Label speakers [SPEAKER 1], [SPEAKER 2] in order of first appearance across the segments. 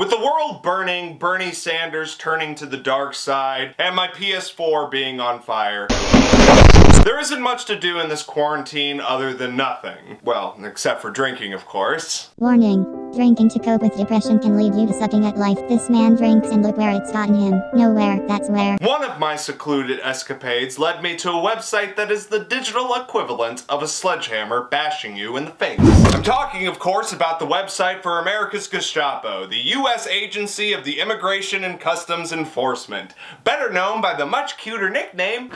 [SPEAKER 1] With the world burning, Bernie Sanders turning to the dark side, and my PS4 being on fire, there isn't much to do in this quarantine other than nothing. Well, except for drinking, of course.
[SPEAKER 2] Warning. Drinking to cope with depression can lead you to sucking at life. This man drinks and look where it's gotten him. Nowhere, that's where.
[SPEAKER 1] One of my secluded escapades led me to a website that is the digital equivalent of a sledgehammer bashing you in the face. I'm talking, of course, about the website for America's Gestapo, the U.S. Agency of the Immigration and Customs Enforcement, better known by the much cuter nickname,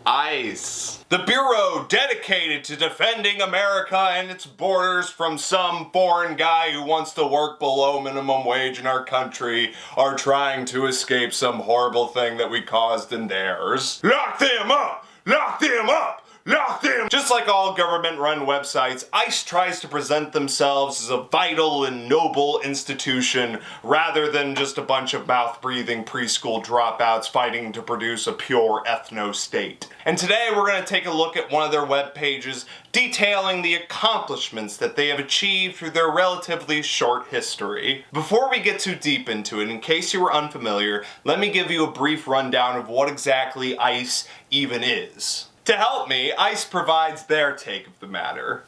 [SPEAKER 1] ICE. The bureau dedicated to defending America and its borders from some foreign guy who wants to work below minimum wage in our country or trying to escape some horrible thing that we caused in theirs. Lock them up! Lock them up! Lock them! Just like all government-run websites, ICE tries to present themselves as a vital and noble institution rather than just a bunch of mouth-breathing preschool dropouts fighting to produce a pure ethno-state. And today we're going to take a look at one of their web pages detailing the accomplishments that they have achieved through their relatively short history. Before we get too deep into it, in case you were unfamiliar, let me give you a brief rundown of what exactly ICE even is. To help me, ICE provides their take of the matter.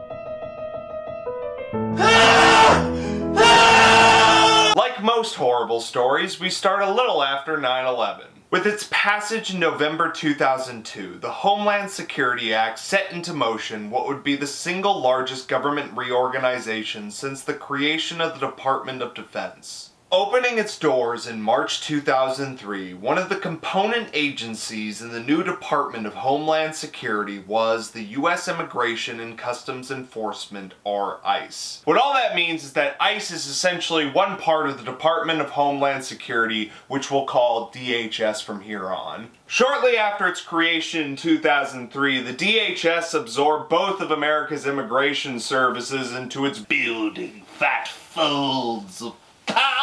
[SPEAKER 1] Like most horrible stories, we start a little after 9/11. With its passage in November 2002, the Homeland Security Act set into motion what would be the single largest government reorganization since the creation of the Department of Defense. Opening its doors in March 2003, one of the component agencies in the new Department of Homeland Security was the U.S. Immigration and Customs Enforcement, or ICE. What all that means is that ICE is essentially one part of the Department of Homeland Security, which we'll call DHS from here on. Shortly after its creation in 2003, the DHS absorbed both of America's immigration services into its building fat folds of power.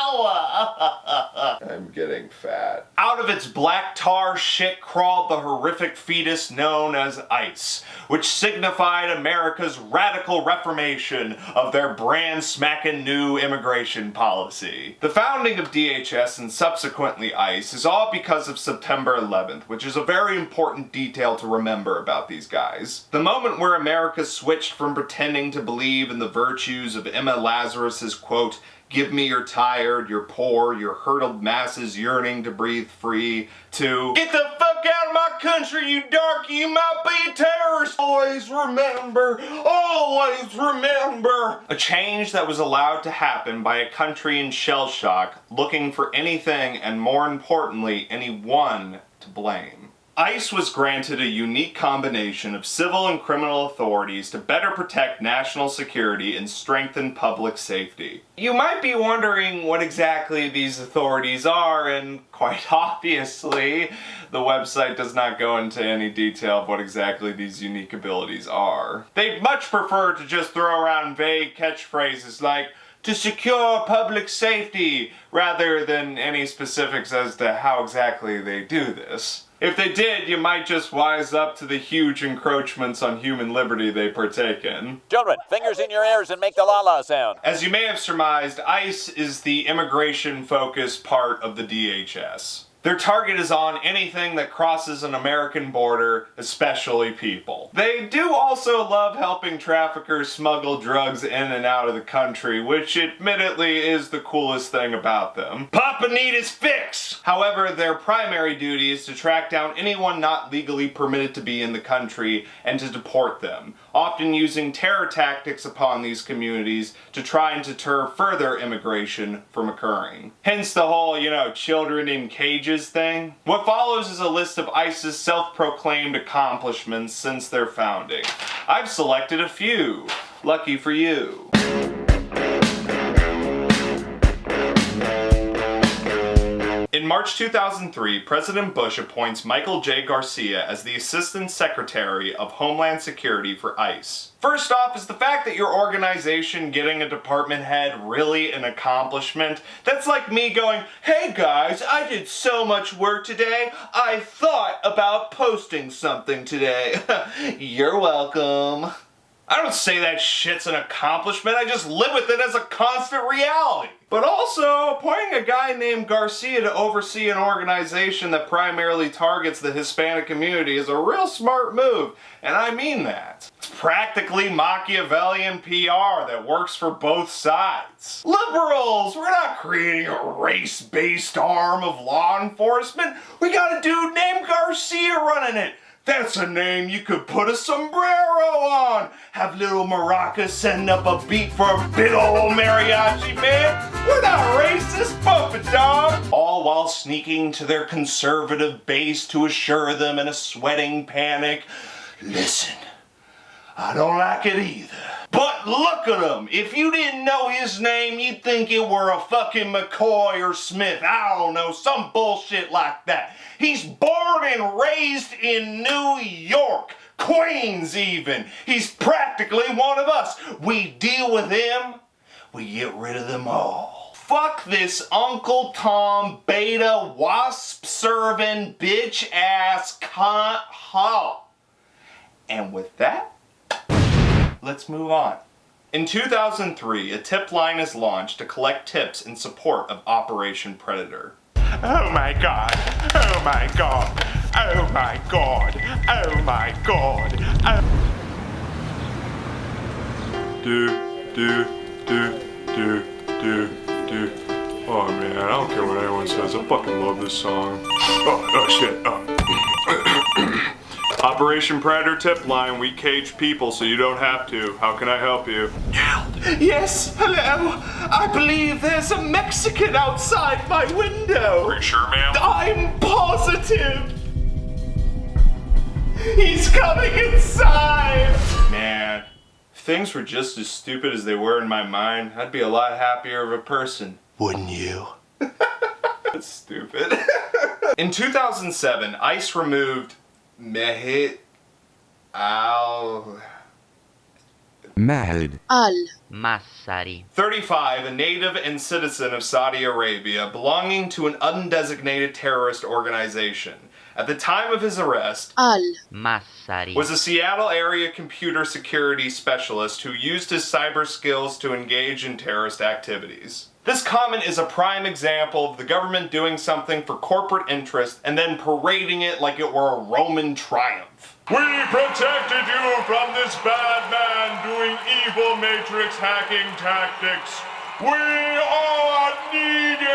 [SPEAKER 1] I'm getting fat. Out of its black tar shit crawled the horrific fetus known as ICE, which signified America's radical reformation of their brand smacking new immigration policy. The founding of DHS and subsequently ICE is all because of September 11th, which is a very important detail to remember about these guys. The moment where America switched from pretending to believe in the virtues of Emma Lazarus's quote, "Give me your tired, your poor, your hurtled masses yearning to breathe free," to "Get the fuck out of my country, you darky, you might be a terrorist. Always remember, always remember." A change that was allowed to happen by a country in shell shock, looking for anything and more importantly, anyone to blame. ICE was granted a unique combination of civil and criminal authorities to better protect national security and strengthen public safety. You might be wondering what exactly these authorities are, and quite obviously, the website does not go into any detail of what exactly these unique abilities are. They'd much prefer to just throw around vague catchphrases like, "to secure public safety," rather than any specifics as to how exactly they do this. If they did, you might just wise up to the huge encroachments on human liberty they partake in.
[SPEAKER 3] Children, fingers in your ears and make the la-la sound.
[SPEAKER 1] As you may have surmised, ICE is the immigration-focused part of the DHS. Their target is on anything that crosses an American border, especially people. They do also love helping traffickers smuggle drugs in and out of the country, which admittedly is the coolest thing about them. Papa need his fix! However, their primary duty is to track down anyone not legally permitted to be in the country and to deport them, often using terror tactics upon these communities to try and deter further immigration from occurring. Hence the whole, children in cages thing. What follows is a list of ICE's self-proclaimed accomplishments since their founding. I've selected a few. Lucky for you. In March 2003, President Bush appoints Michael J. Garcia as the Assistant Secretary of Homeland Security for ICE. First off is the fact that your organization getting a department head really an accomplishment. That's like me going, "Hey guys, I did so much work today, I thought about posting something today." You're welcome. I don't say that shit's an accomplishment, I just live with it as a constant reality. But also, appointing a guy named Garcia to oversee an organization that primarily targets the Hispanic community is a real smart move, and I mean that. It's practically Machiavellian PR that works for both sides. Liberals, we're not creating a race-based arm of law enforcement. We got a dude named Garcia running it. That's a name you could put a sombrero on. Have little maracas send up a beat for a big old mariachi band. We're not racist, bump it, dog. All while sneaking to their conservative base to assure them in a sweating panic, listen, I don't like it either. But look at him. If you didn't know his name, you'd think it were a fucking McCoy or Smith. I don't know, some bullshit like that. He's born and raised in New York. Queens even. He's practically one of us. We deal with him, we get rid of them all. Fuck this Uncle Tom beta wasp serving bitch ass cunt hoe. And with that, let's move on. In 2003, a tip line is launched to collect tips in support of Operation Predator. Oh my god, oh my god, oh my god, oh my god, oh. Do. Oh man, I don't care what anyone says, I fucking love this song. Oh shit, Operation Predator tip line, we cage people so you don't have to. How can I help you? Yes, hello. I believe there's a Mexican outside my window.
[SPEAKER 4] Are you sure, ma'am?
[SPEAKER 1] I'm positive. He's coming inside. Man, if things were just as stupid as they were in my mind, I'd be a lot happier of a person. Wouldn't you? That's stupid. In 2007, ICE removed Mahid
[SPEAKER 5] Al-Masari.
[SPEAKER 1] 35, a native and citizen of Saudi Arabia, belonging to an undesignated terrorist organization. At the time of his arrest,
[SPEAKER 5] Al-Masari
[SPEAKER 1] was a Seattle area computer security specialist who used his cyber skills to engage in terrorist activities. This comment is a prime example of the government doing something for corporate interest and then parading it like it were a Roman triumph.
[SPEAKER 4] We protected you from this bad man doing evil matrix hacking tactics. We are needed!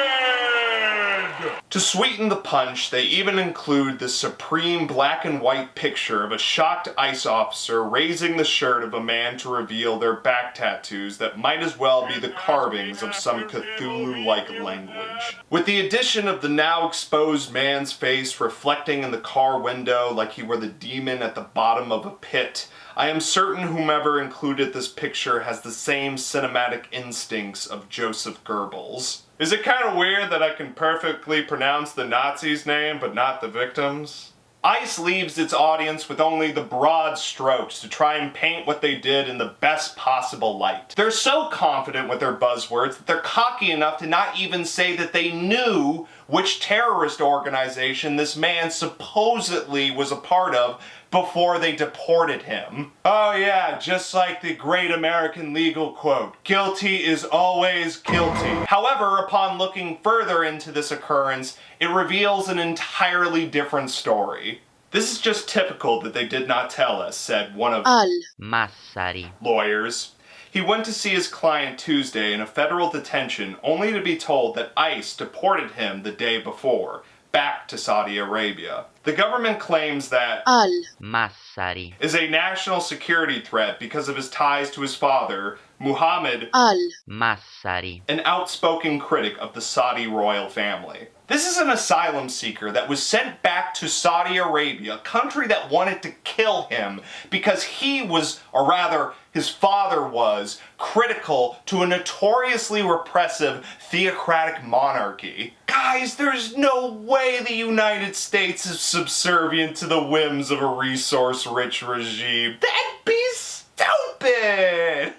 [SPEAKER 1] To sweeten the punch, they even include the supreme black and white picture of a shocked ICE officer raising the shirt of a man to reveal their back tattoos that might as well be the carvings of some Cthulhu-like language. With the addition of the now exposed man's face reflecting in the car window like he were the demon at the bottom of a pit, I am certain whomever included this picture has the same cinematic instincts of Joseph Goebbels. Is it kind of weird that I can perfectly pronounce the Nazi's name but not the victim's? ICE leaves its audience with only the broad strokes to try and paint what they did in the best possible light. They're so confident with their buzzwords that they're cocky enough to not even say that they knew which terrorist organization this man supposedly was a part of before they deported him. Oh yeah, just like the great American legal quote, guilty is always guilty. However, upon looking further into this occurrence, it reveals an entirely different story. This is just typical that they did not tell us, said one of
[SPEAKER 5] Al-Masari
[SPEAKER 1] lawyers. He went to see his client Tuesday in a federal detention only to be told that ICE deported him the day before, back to Saudi Arabia. The government claims that
[SPEAKER 5] Al-Masari
[SPEAKER 1] is a national security threat because of his ties to his father, Muhammad
[SPEAKER 5] Al-Masari,
[SPEAKER 1] an outspoken critic of the Saudi royal family. This is an asylum seeker that was sent back to Saudi Arabia, a country that wanted to kill him because he was, or rather, his father was, critical to a notoriously repressive theocratic monarchy. Guys, there's no way the United States is subservient to the whims of a resource-rich regime. That'd be stupid!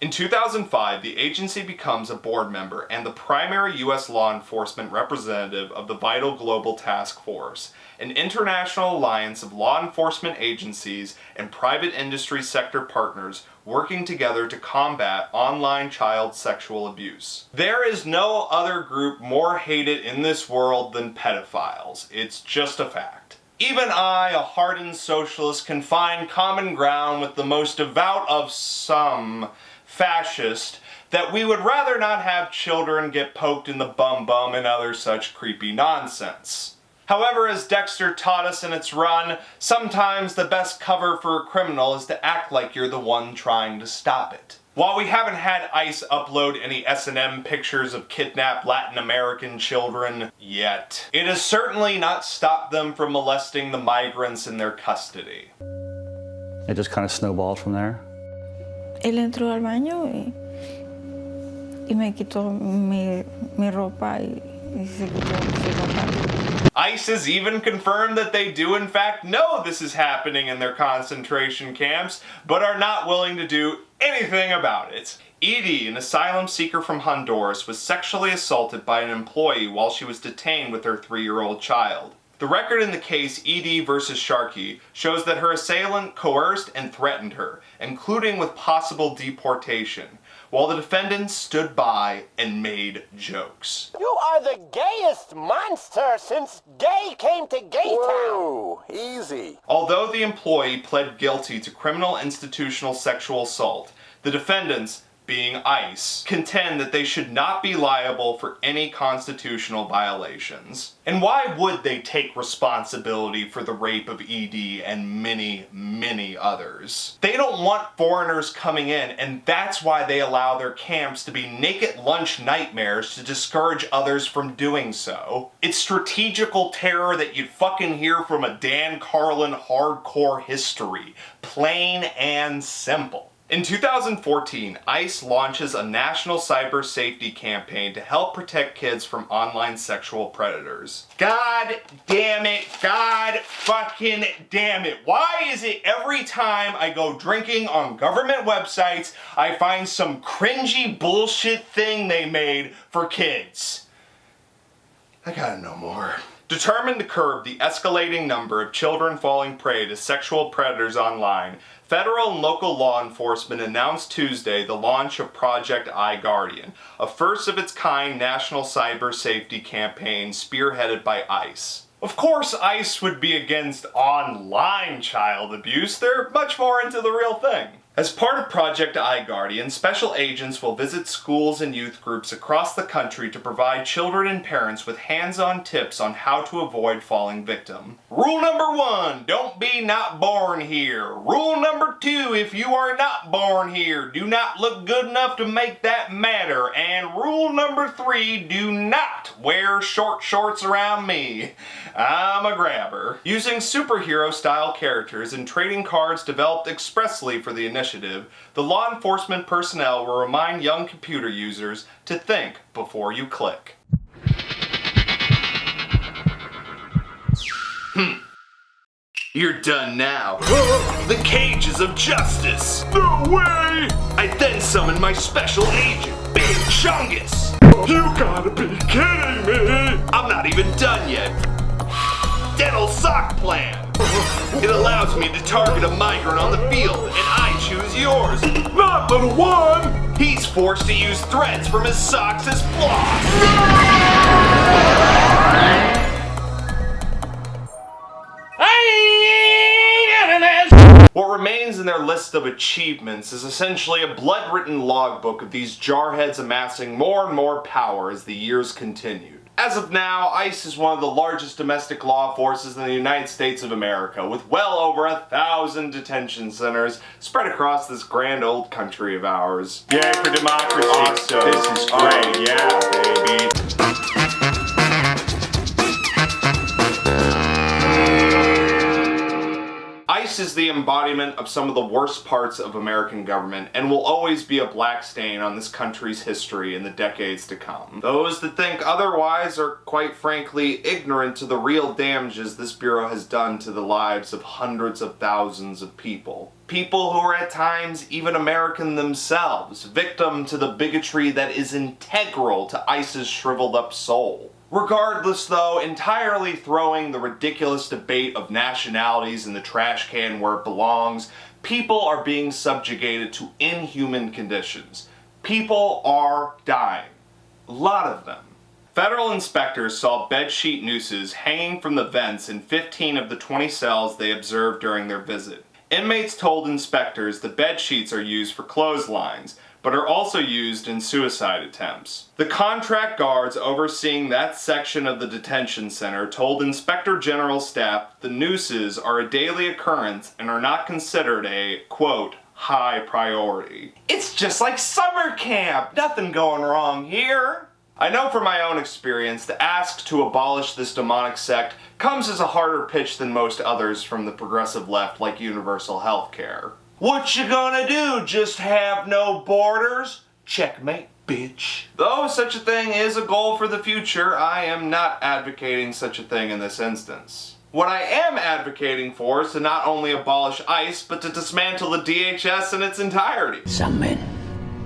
[SPEAKER 1] In 2005, the agency becomes a board member and the primary U.S. law enforcement representative of the Vital Global Task Force, an international alliance of law enforcement agencies and private industry sector partners working together to combat online child sexual abuse. There is no other group more hated in this world than pedophiles. It's just a fact. Even I, a hardened socialist, can find common ground with the most devout of some fascist that we would rather not have children get poked in the bum and other such creepy nonsense. However, as Dexter taught us in its run, sometimes the best cover for a criminal is to act like you're the one trying to stop it. While we haven't had ICE upload any S&M pictures of kidnapped Latin American children yet, it has certainly not stopped them from molesting the migrants in their custody.
[SPEAKER 6] It just kind of snowballed from there.
[SPEAKER 7] Él entró al baño y me quitó mi ropa y se quitó mi ropa.
[SPEAKER 1] ICE has even confirmed that they do in fact know this is happening in their concentration camps, but are not willing to do anything about it. Edie, an asylum seeker from Honduras, was sexually assaulted by an employee while she was detained with her 3-year-old child. The record in the case Edie versus Sharkey shows that her assailant coerced and threatened her, including with possible deportation, while the defendants stood by and made jokes.
[SPEAKER 8] You are the gayest monster since gay came to Gaytown.
[SPEAKER 3] Whoa, easy.
[SPEAKER 1] Although the employee pled guilty to criminal institutional sexual assault, the defendants, being ICE, contend that they should not be liable for any constitutional violations. And why would they take responsibility for the rape of ED and many others? They don't want foreigners coming in, and that's why they allow their camps to be naked lunch nightmares to discourage others from doing so. It's strategical terror that you'd fucking hear from a Dan Carlin hardcore history. Plain and simple. In 2014, ICE launches a national cyber safety campaign to help protect kids from online sexual predators. God damn it, God fucking damn it. Why is it every time I go drinking on government websites, I find some cringy bullshit thing they made for kids? I gotta know more. Determined to curb the escalating number of children falling prey to sexual predators online, federal and local law enforcement announced Tuesday the launch of Project iGuardian, a first-of-its-kind national cyber safety campaign spearheaded by ICE. Of course, ICE would be against online child abuse. They're much more into the real thing. As part of Project iGuardian, special agents will visit schools and youth groups across the country to provide children and parents with hands-on tips on how to avoid falling victim. Rule number 1, don't be not born here. Rule number 2, if you are not born here, do not look good enough to make that matter. And rule number 3, do not wear short shorts around me. I'm a grabber. Using superhero-style characters and trading cards developed expressly for the initiative, the law enforcement personnel will remind young computer users to think before you click. You're done now. The cages of justice.
[SPEAKER 4] No way!
[SPEAKER 1] I then summon my special agent, Big Chungus.
[SPEAKER 4] You gotta be kidding me!
[SPEAKER 1] I'm not even done yet. Dental sock plan. It allows me to target a migrant on the field, and I choose yours.
[SPEAKER 4] Not little one!
[SPEAKER 1] He's forced to use threads from his socks as floss. What remains in their list of achievements is essentially a blood-written logbook of these jarheads amassing more and more power as the years continued. As of now, ICE is one of the largest domestic law forces in the United States of America, with well over 1,000 detention centers spread across this grand old country of ours.
[SPEAKER 4] Yay for democracy.
[SPEAKER 1] Awesome.
[SPEAKER 4] This is great. Yeah, baby.
[SPEAKER 1] ICE is the embodiment of some of the worst parts of American government and will always be a black stain on this country's history in the decades to come. Those that think otherwise are, quite frankly, ignorant to the real damages this bureau has done to the lives of hundreds of thousands of people. People who are at times even American themselves, victim to the bigotry that is integral to ICE's shriveled up soul. Regardless though, entirely throwing the ridiculous debate of nationalities in the trash can where it belongs, people are being subjugated to inhuman conditions. People are dying. A lot of them. Federal inspectors saw bedsheet nooses hanging from the vents in 15 of the 20 cells they observed during their visit. Inmates told inspectors the bed sheets are used for clotheslines, but are also used in suicide attempts. The contract guards overseeing that section of the detention center told Inspector General staff the nooses are a daily occurrence and are not considered a, quote, high priority. It's just like summer camp! Nothing going wrong here! I know from my own experience the ask to abolish this demonic sect comes as a harder pitch than most others from the progressive left, like universal health care. What you gonna do, just have no borders? Checkmate, bitch. Though such a thing is a goal for the future, I am not advocating such a thing in this instance. What I am advocating for is to not only abolish ICE, but to dismantle the DHS in its entirety.
[SPEAKER 9] Some men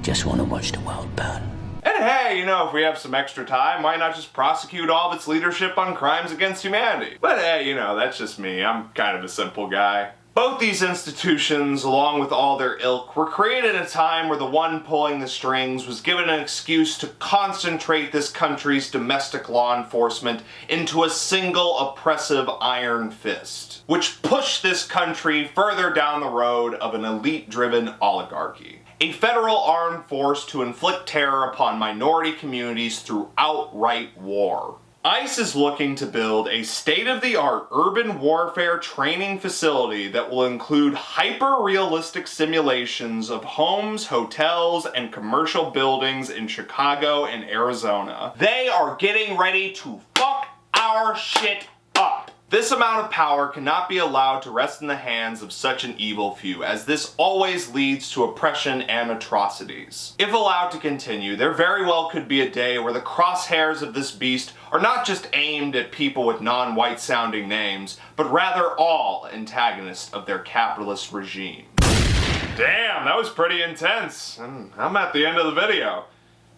[SPEAKER 9] just want to watch the world burn.
[SPEAKER 1] And hey, if we have some extra time, why not just prosecute all of its leadership on crimes against humanity? But hey, that's just me. I'm kind of a simple guy. Both these institutions, along with all their ilk, were created at a time where the one pulling the strings was given an excuse to concentrate this country's domestic law enforcement into a single oppressive iron fist, which pushed this country further down the road of an elite-driven oligarchy. A federal armed force to inflict terror upon minority communities through outright war. ICE is looking to build a state-of-the-art urban warfare training facility that will include hyper-realistic simulations of homes, hotels, and commercial buildings in Chicago and Arizona. They are getting ready to fuck our shit up. This amount of power cannot be allowed to rest in the hands of such an evil few, as this always leads to oppression and atrocities. If allowed to continue, there very well could be a day where the crosshairs of this beast are not just aimed at people with non-white sounding names, but rather all antagonists of their capitalist regime. Damn, that was pretty intense. I'm at the end of the video.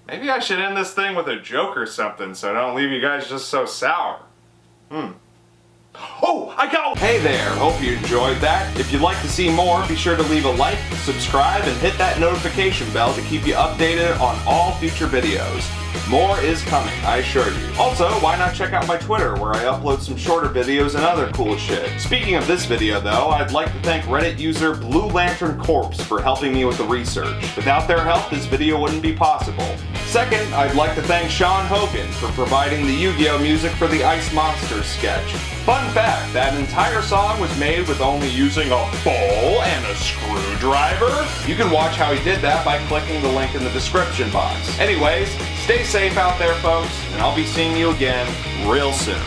[SPEAKER 1] Maybe I should end this thing with a joke or something so I don't leave you guys just so sour. Oh, I got... Hey there, hope you enjoyed that. If you'd like to see more, be sure to leave a like, subscribe, and hit that notification bell to keep you updated on all future videos. More is coming, I assure you. Also, why not check out my Twitter, where I upload some shorter videos and other cool shit. Speaking of this video though, I'd like to thank Reddit user Blue Lantern Corpse for helping me with the research. Without their help, this video wouldn't be possible. Second, I'd like to thank Sean Hogan for providing the Yu-Gi-Oh! Music for the Ice Monsters sketch. Fun fact, that entire song was made with only using a bowl and a screwdriver. You can watch how he did that by clicking the link in the description box. Anyways, stay safe out there folks, and I'll be seeing you again real soon.